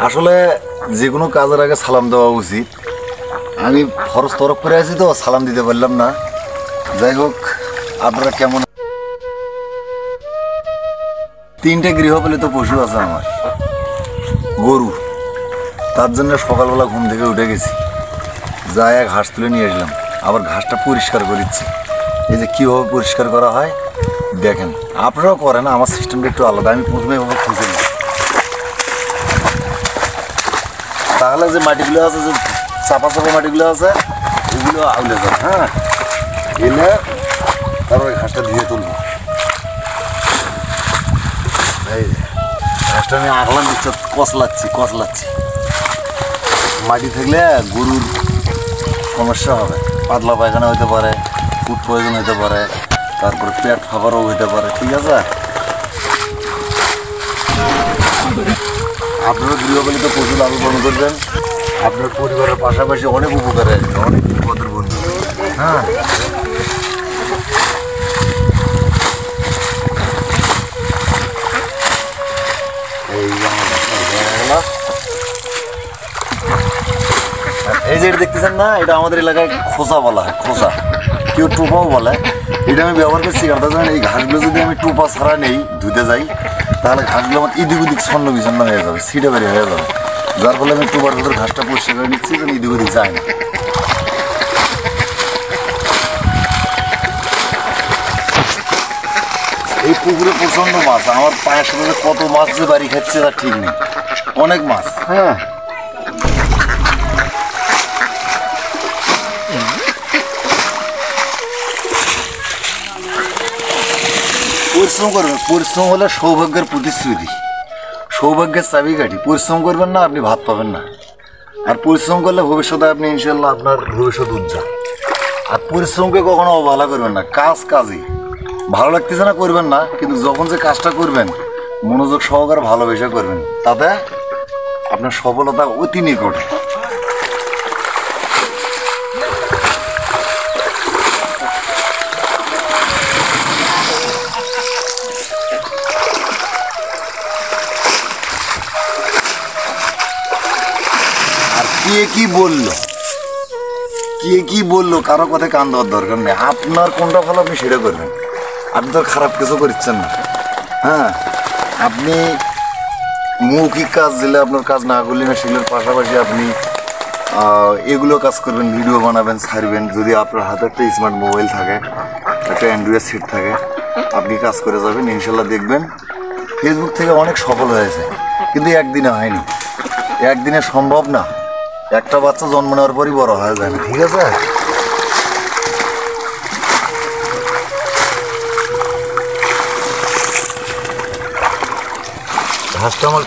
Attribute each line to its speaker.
Speaker 1: আসলে যে কোনো কাজের আগে সালাম দেওয়া উচিত। আমি ফরজ তরফ করে আছি তো সালাম দিতে পারলাম না। যাই হোক, আপনারা কেমন? 3টে গৃহপালিত পশু আছে আমার, গরু। তার জন্য সকালবেলা ঘুম থেকে উঠে গেছি, যাই এক ঘাস তুলে নিয়ে আসলাম, আবার ঘাসটা পরিষ্কার করেছি। এই যে কীভাবে পরিষ্কার করা হয় দেখেন, আপনারাও করেন, আমার সিস্টেমটা একটু আলাদা। আমি প্রথমে এভাবে খুঁজে নিই, তাহলে যে মাটিগুলো আছে, যে চাপা চাপা মাটিগুলো আছে, ওগুলো আউলে যাবে। হ্যাঁ, এলে তারপরে ঘাসটা ধুয়ে তুলবো। এই ঘাসটা আমি আগলাম দিচ্ছি, কচলাচ্ছি। মাটি থাকলে গরুর সমস্যা হবে, পাতলা পায়খানা হইতে পারে, ফুড পয়জন হইতে পারে, তারপরে পেট ফাঁপারও হইতে পারে। ঠিক আছে, আপনারা গৃহপালিত পশু লালন পালন করবেন, আপনার পরিবারের পাশাপাশি অনেক উপকারে আসবে, অনেক বিপদের বন্ধু। হ্যাঁ, এই যে এটা দেখতেছেন না, এটা আমাদের এলাকায় খোসা বলা হয়, খোসা, কেউ টোপাও বলে। এটা আমি ব্যবহার করছি কারণ এই ঘাসগুলো যদি আমি টোপা ছাড়া নেই, ধুতে যাই, তাহলে ঘাসগুলো আমার এদিক ওদিক ছন্ন বিছন্ন হয়ে যাবে, ছিটে বেড়ে হয়ে যাবে। যার ফলে আমি টোপার ভেতর ঘাসটা পরিষ্কার করে নিচ্ছি, যেন এদিক ওদিক যায় না। এই পুকুরে প্রচণ্ড মাছ, আমার পায়ের সাথে কত মাছ যে বাড়ি খাচ্ছে তার ঠিক নেই, অনেক মাছ। হ্যাঁ, পরিশ্রম করবেন, পরিশ্রম হলে সৌভাগ্যের প্রতিশ্রুতি, সৌভাগ্যের চাবিকাঠি। পরিশ্রম করবেন না, আপনি ভাত পাবেন না। আর পরিশ্রম করলে ভবিষ্যতে আপনি ইনশাল্লাহ আপনার ভবিষ্যৎ উজ্জ্বল। আর পরিশ্রমকে কখনো অবহেলা করবেন না, কাজই ভালো লাগতেছে না করবেন না, কিন্তু যখন যে কাজটা করবেন মনোযোগ সহকারে ভালোবেসে করবেন, তাতে আপনার সফলতা অতি নিকটে। কে কি বললো কারো কথায় কান দেওয়ার দরকার নেই। আপনার কোনটা ভালো আপনি সেটা করবেন, আপনি তো খারাপ কিছু করছেন না। হ্যাঁ, আপনি মৌখিক কাজ দিলে আপনার কাজ না করলে না, সেগুলোর পাশাপাশি আপনি এগুলো কাজ করবেন, ভিডিও বানাবেন, ছাড়বেন। যদি আপনার হাতে একটা স্মার্ট মোবাইল থাকে, একটা অ্যান্ড্রয়েড সেট থাকে, আপনি কাজ করে যাবেন, ইনশাল্লাহ দেখবেন ফেসবুক থেকে অনেক সফল হয়েছে। কিন্তু একদিনে হয়নি, একদিনে সম্ভব না। একটা বাচ্চা জন্ম নেওয়ার পরই বড় হয়ে যায় না। ঠিক আছে, ঘাসটা আমার